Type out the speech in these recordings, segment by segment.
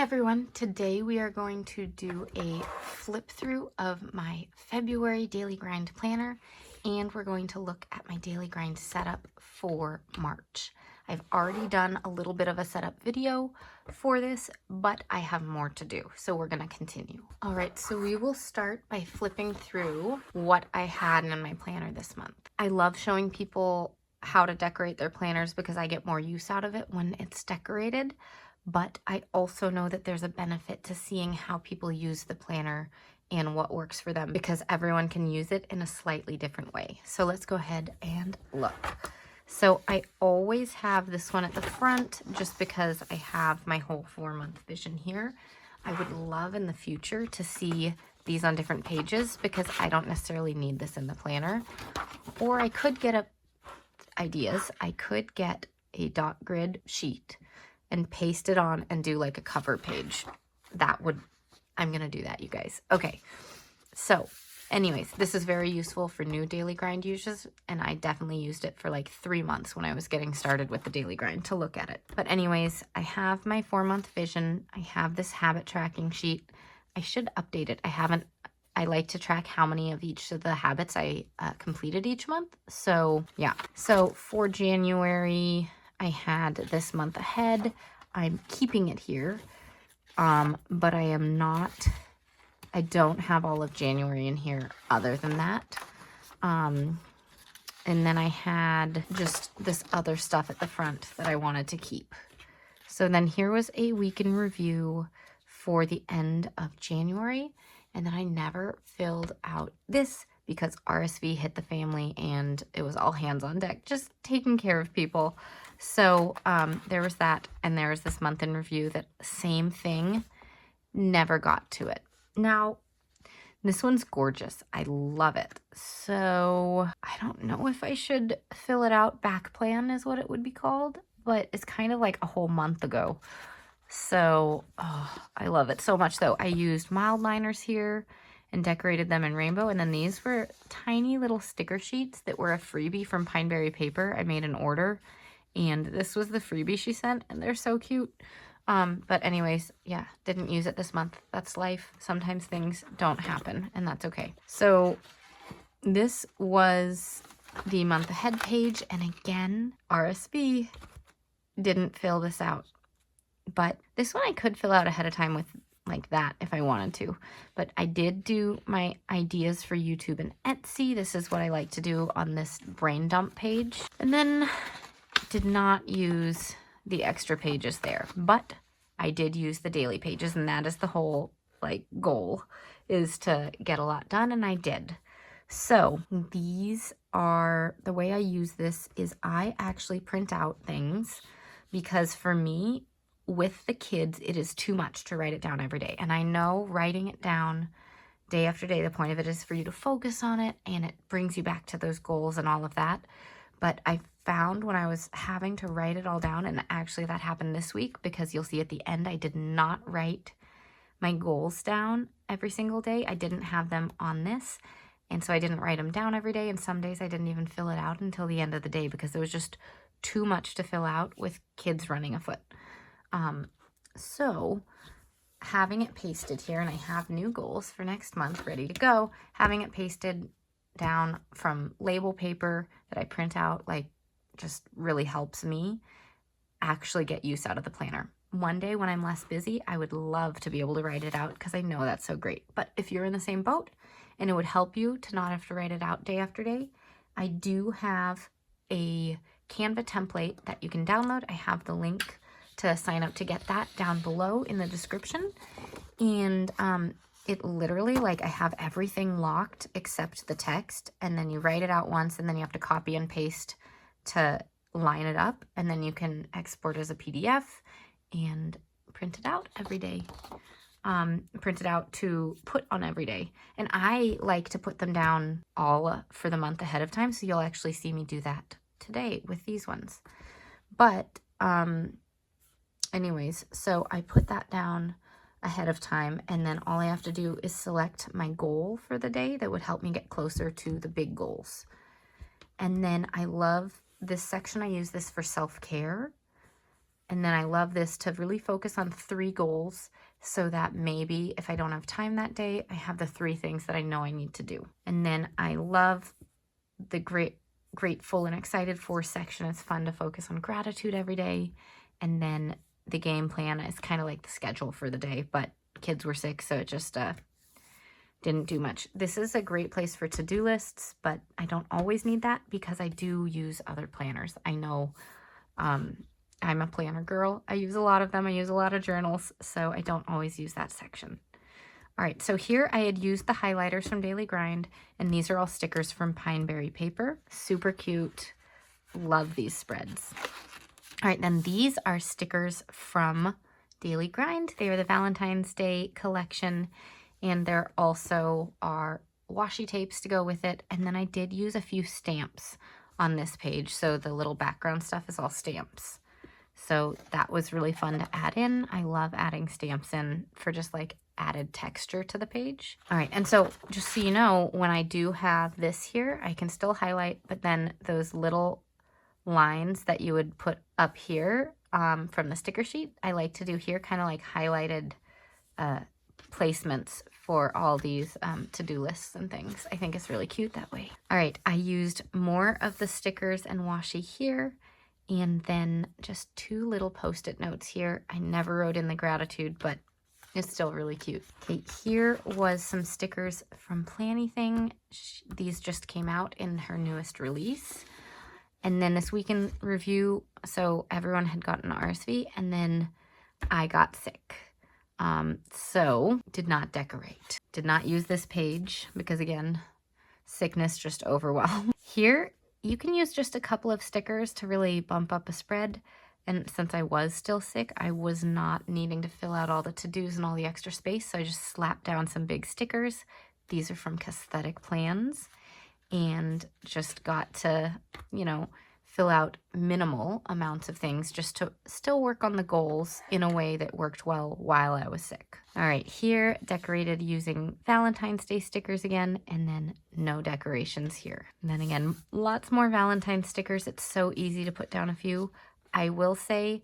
everyone, today we are going to do a flip through of my February daily grind planner, and we're going to look at my daily grind setup for March. I've already done a little bit of a setup video for this, but I have more to do, so we're going to continue. All right, so we will start by flipping through what I had in my planner this month. I love showing people how to decorate their planners because I get more use out of it when it's decorated. But I also know that there's a benefit to seeing how people use the planner and what works for them because everyone can use it in a slightly different way. So let's go ahead and look. So I always have this one at the front just because I have my whole 4-month vision here. I would love in the future to see these on different pages because I don't necessarily need this in the planner. Or I could get ideas. I could get a dot grid sheet and paste it on and do like a cover page. I'm gonna do that, you guys. Okay, so anyways, this is very useful for new daily grind users, and I definitely used it for like 3 months when I was getting started with the daily grind to look at it. But anyways, I have my 4-month vision. I have this habit tracking sheet. I should update it. I like to track how many of each of the habits I completed each month. So yeah, so for January, I had this month ahead. I'm keeping it here, but I don't have all of January in here other than that. And then I had just this other stuff at the front that I wanted to keep. So then here was a week in review for the end of January. And then I never filled out this because RSV hit the family and it was all hands on deck, just taking care of people. So there was that, and there was this month in review that same thing, never got to it. Now, this one's gorgeous. I love it. So I don't know if I should fill it out. Back plan is what it would be called, but it's kind of like a whole month ago. So I love it so much though. I used mild liners here and decorated them in rainbow. And then these were tiny little sticker sheets that were a freebie from Pineberry Paper. I made an order. And this was the freebie she sent, and they're so cute. But anyways, yeah, didn't use it this month. That's life. Sometimes things don't happen, and that's okay. So this was the month ahead page, and again, RSV didn't fill this out. But this one I could fill out ahead of time with like that if I wanted to. But I did do my ideas for YouTube and Etsy. This is what I like to do on this brain dump page. And then did not use the extra pages there, but I did use the daily pages, and that is the whole like goal, is to get a lot done, and I did. So these are the way I use this is I actually print out things because for me with the kids it is too much to write it down every day, and I know writing it down day after day, the point of it is for you to focus on it and it brings you back to those goals and all of that. But I found when I was having to write it all down, and actually that happened this week because you'll see at the end I did not write my goals down every single day. I didn't have them on this, and so I didn't write them down every day, and some days I didn't even fill it out until the end of the day because there was just too much to fill out with kids running afoot. So having it pasted here, and I have new goals for next month ready to go, having it pasted down from label paper that I print out like just really helps me actually get use out of the planner. One day when I'm less busy, I would love to be able to write it out because I know that's so great. But if you're in the same boat and it would help you to not have to write it out day after day, I do have a Canva template that you can download. I have the link to sign up to get that down below in the description. And it literally, like, I have everything locked except the text, and then you write it out once, and then you have to copy and paste to line it up, and then you can export as a PDF and print it out every day. Print it out to put on every day. And I like to put them down all for the month ahead of time, so you'll actually see me do that today with these ones. But anyways, so I put that down ahead of time, and then all I have to do is select my goal for the day that would help me get closer to the big goals. And then I love this section. I use this for self-care, And then I love this to really focus on 3 goals so that maybe if I don't have time that day, I have the 3 things that I know I need to do. And then I love the grateful and excited for section. It's fun to focus on gratitude every day. And then the game plan is kind of like the schedule for the day, but kids were sick, so it just didn't do much. This is a great place for to-do lists, but I don't always need that because I do use other planners. I know I'm a planner girl. I use a lot of them. I use a lot of journals, so I don't always use that section. All right, so here I had used the highlighters from Daily Grind, and these are all stickers from Pine Berry paper. Super cute. Love these spreads. All right, then these are stickers from Daily Grind. They are the Valentine's Day collection, and there also are washi tapes to go with it. And then I did use a few stamps on this page, so the little background stuff is all stamps. So that was really fun to add in. I love adding stamps in for just like added texture to the page. All right, and so just so you know, when I do have this here, I can still highlight, but then those little lines that you would put up here from the sticker sheet, I like to do here kind of like highlighted placements for all these to-do lists and things. I think it's really cute that way. All right, I used more of the stickers and washi here, and then just 2 little post-it notes here. I never wrote in the gratitude, but it's still really cute. Okay, here was some stickers from Plannything. These just came out in her newest release. And then this weekend review, so everyone had gotten RSV, and then I got sick. So did not decorate. Did not use this page because, again, sickness just overwhelmed. Here, you can use just a couple of stickers to really bump up a spread. And since I was still sick, I was not needing to fill out all the to-dos and all the extra space, so I just slapped down some big stickers. These are from Costhetic Plans, and just got to, you know, fill out minimal amounts of things just to still work on the goals in a way that worked well while I was sick. All right, here decorated using Valentine's Day stickers again, and then no decorations here. And then again, lots more Valentine's stickers. It's so easy to put down a few. I will say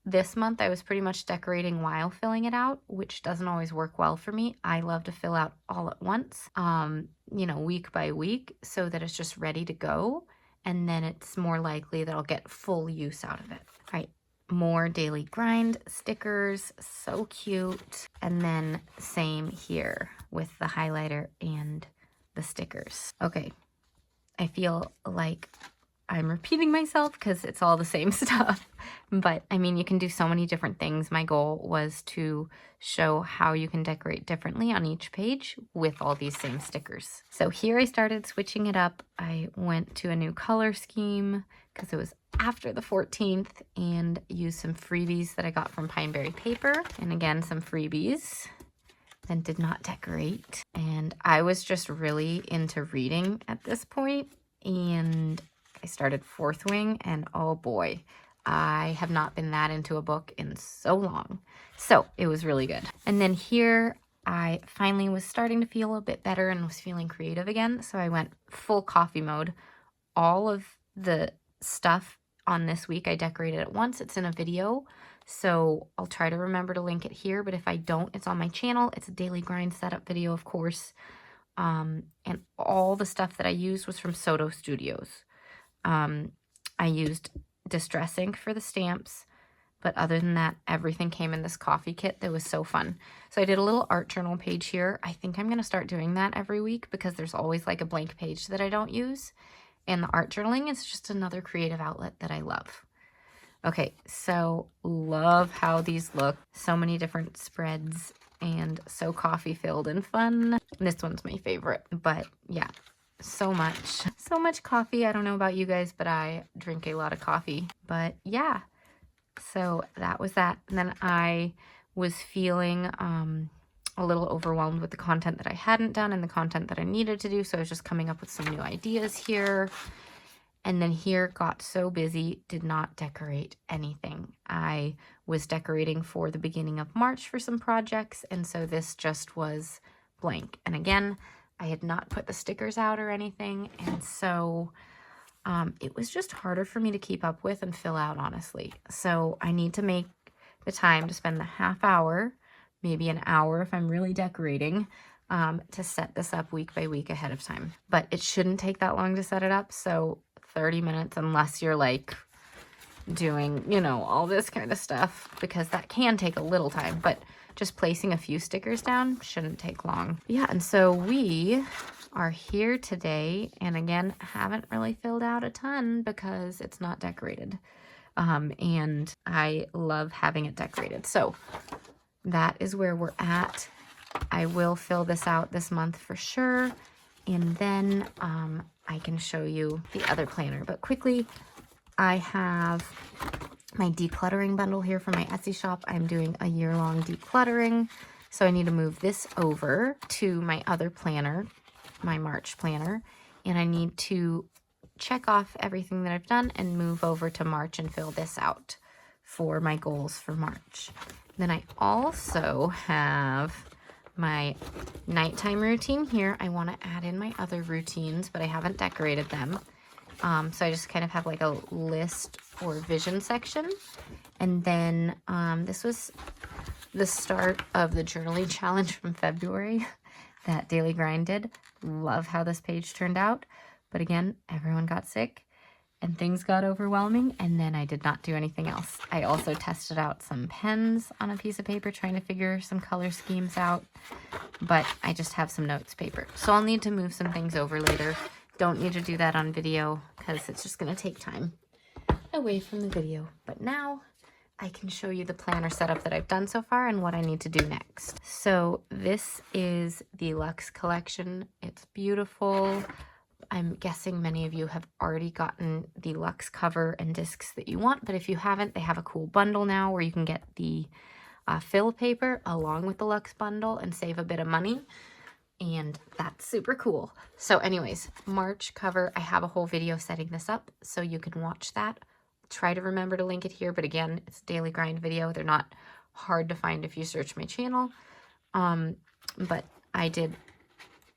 this month I was pretty much decorating while filling it out, which doesn't always work well for me. I love to fill out all at once, you know, week by week, so that it's just ready to go. And then it's more likely that I'll get full use out of it. All right, more Daily Grind stickers, so cute. And then same here with the highlighter and the stickers. Okay, I feel like I'm repeating myself because it's all the same stuff, but I mean, you can do so many different things. My goal was to show how you can decorate differently on each page with all these same stickers. So here I started switching it up. I went to a new color scheme because it was after the 14th, and used some freebies that I got from Pine Berry paper, and again, some freebies. Then did not decorate. And I was just really into reading at this point, and I started Fourth Wing, and oh boy, I have not been that into a book in so long. So it was really good. And then here I finally was starting to feel a bit better and was feeling creative again. So I went full coffee mode. All of the stuff on this week I decorated at once. It's in a video, so I'll try to remember to link it here. But if I don't, it's on my channel. It's a Daily Grind setup video, of course. And all the stuff that I used was from Soto Studios. I used Distress ink for the stamps, but other than that, everything came in this coffee kit that was so fun. So I did a little art journal page here. I think I'm going to start doing that every week because there's always like a blank page that I don't use. And the art journaling is just another creative outlet that I love. Okay, so love how these look. So many different spreads and so coffee filled and fun. This one's my favorite, but yeah. So much coffee. I don't know about you guys, but I drink a lot of coffee. But yeah, so that was that. And then I was feeling a little overwhelmed with the content that I hadn't done and the content that I needed to do. So I was just coming up with some new ideas here. And then here got so busy, did not decorate anything. I was decorating for the beginning of March for some projects, and so this just was blank. And again, I had not put the stickers out or anything, and so it was just harder for me to keep up with and fill out, honestly. So I need to make the time to spend the half hour, maybe an hour if I'm really decorating, to set this up week by week ahead of time. But it shouldn't take that long to set it up, so 30 minutes unless you're like doing, you know, all this kind of stuff, because that can take a little time, but just placing a few stickers down shouldn't take long. Yeah, and so we are here today, and again, haven't really filled out a ton because it's not decorated. And I love having it decorated. So that is where we're at. I will fill this out this month for sure, and then I can show you the other planner. But quickly, I have my decluttering bundle here from my Etsy shop. I'm doing a year-long decluttering, so I need to move this over to my other planner, my March planner, and I need to check off everything that I've done and move over to March and fill this out for my goals for March. Then I also have my nighttime routine here. I want to add in my other routines, but I haven't decorated them. So I just kind of have like a list or vision section. And then this was the start of the journaling challenge from February that Daily Grind did. Love how this page turned out. But again, everyone got sick and things got overwhelming, and then I did not do anything else. I also tested out some pens on a piece of paper, trying to figure some color schemes out, but I just have some notes paper. So I'll need to move some things over later. Don't need to do that on video because it's just going to take time away from the video. But now I can show you the planner setup that I've done so far and what I need to do next. So this is the Luxe collection. It's beautiful. I'm guessing many of you have already gotten the Luxe cover and discs that you want, but if you haven't, they have a cool bundle now where you can get the fill paper along with the Luxe bundle and save a bit of money. And that's super cool. So anyways, March cover, I have a whole video setting this up, so you can watch that. Try to remember to link it here, but again, it's a Daily Grind video. They're not hard to find if you search my channel. But I did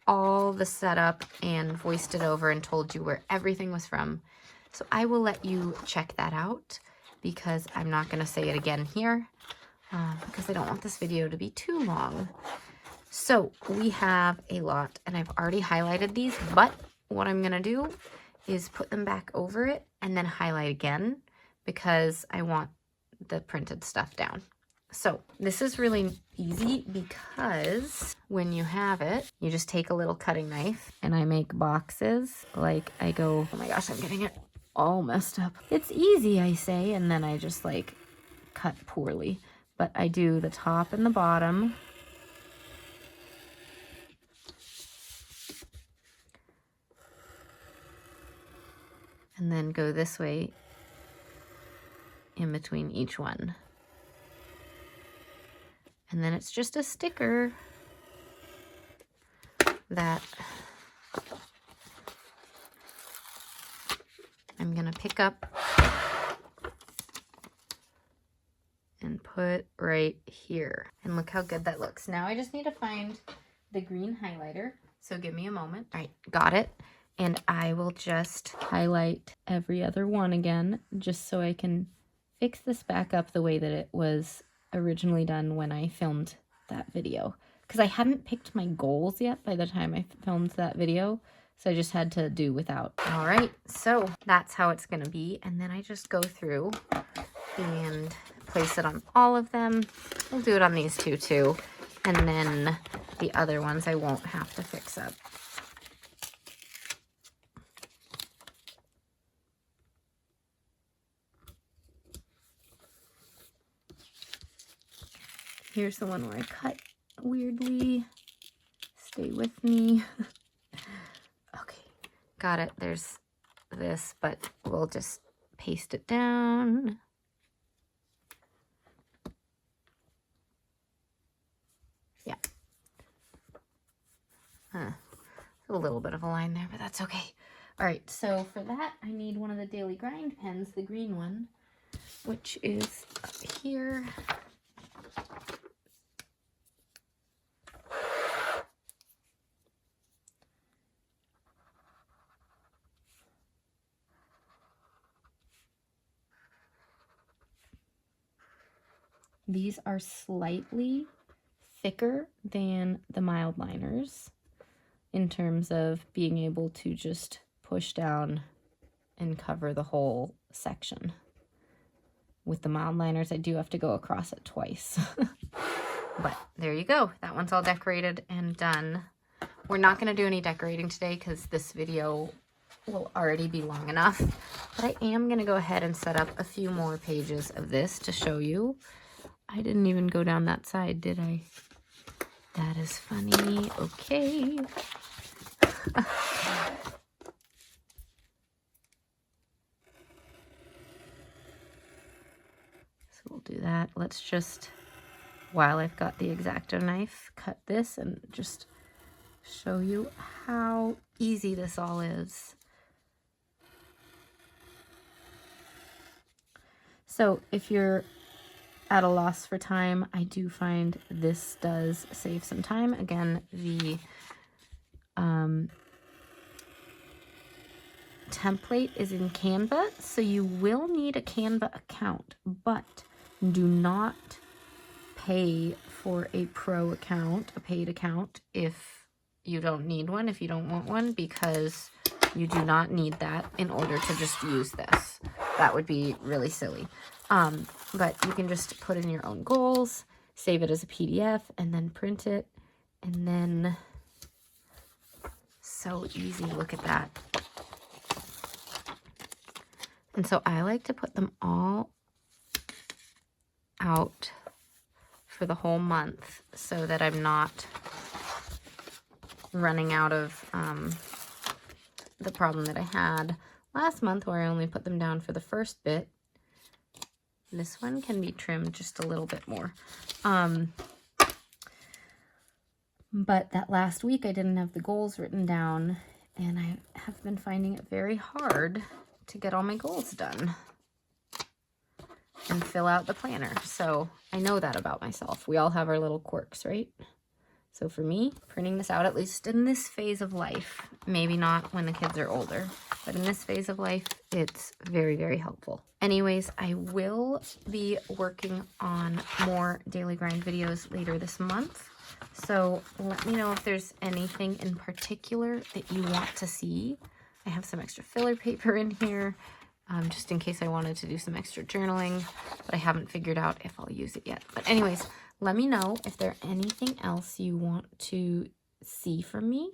all the setup and voiced it over and told you where everything was from. So I will let you check that out because I'm not going to say it again here because I don't want this video to be too long. So we have a lot, and I've already highlighted these, but what I'm going to do is put them back over it and then highlight again because I want the printed stuff down. So this is really easy because when you have it, you just take a little cutting knife, and I make boxes. Like I go, oh my gosh, I'm getting it all messed up. It's easy, I say, and then I just like cut poorly. But I do the top and the bottom. And then go this way in between each one. And then it's just a sticker that I'm going to pick up and put right here. And look how good that looks. Now I just need to find the green highlighter. So give me a moment. All right, got it. And I will just highlight every other one again, just so I can fix this back up the way that it was originally done when I filmed that video. Because I hadn't picked my goals yet by the time I filmed that video, so I just had to do without. All right, so that's how it's going to be. And then I just go through and place it on all of them. We'll do it on these two too. And then the other ones I won't have to fix up. Here's the one where I cut weirdly. Stay with me. Okay, got it. There's this, but we'll just paste it down. Yeah. A little bit of a line there, but that's okay. All right, so for that, I need one of the Daily Grind pens, the green one, which is up here. These are slightly thicker than the mild liners in terms of being able to just push down and cover the whole section. With the mild liners, I do have to go across it twice. But there you go. That one's all decorated and done. We're not going to do any decorating today because this video will already be long enough. But I am going to go ahead and set up a few more pages of this to show you. I didn't even go down that side, did I? That is funny. Okay. So we'll do that. Let's just, while I've got the X-Acto knife, cut this and just show you how easy this all is. So if you're at a loss for time, I do find this does save some time. Again, the template is in Canva, so you will need a Canva account, but do not pay for a pro account, a paid account, if you don't need one, if you don't want one, because you do not need that in order to just use this. That would be really silly. But you can just put in your own goals, save it as a PDF, and then print it, and then so easy. Look at that. And so I like to put them all out for the whole month so that I'm not running out of the problem that I had last month where I only put them down for the first bit. This one can be trimmed just a little bit more. But that last week I didn't have the goals written down, and I have been finding it very hard to get all my goals done and fill out the planner. So I know that about myself. We all have our little quirks, right? So for me, printing this out, at least in this phase of life, maybe not when the kids are older, but in this phase of life, it's very, very helpful. Anyways, I will be working on more daily grind videos later this month. So let me know if there's anything in particular that you want to see. I have some extra filler paper in here, just in case I wanted to do some extra journaling, but I haven't figured out if I'll use it yet. But anyways, let me know if there's anything else you want to see from me.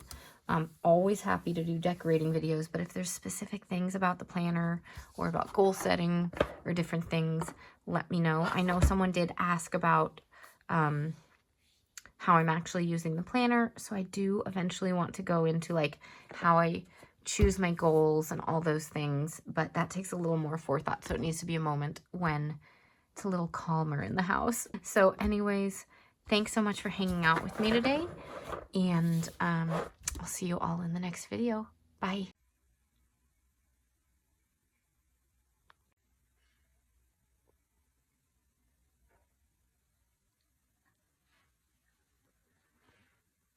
I'm always happy to do decorating videos, but if there's specific things about the planner or about goal setting or different things, let me know. I know someone did ask about how I'm actually using the planner, so I do eventually want to go into like how I choose my goals and all those things, but that takes a little more forethought, so it needs to be a moment when it's a little calmer in the house. So anyways, thanks so much for hanging out with me today, and I'll see you all in the next video. Bye.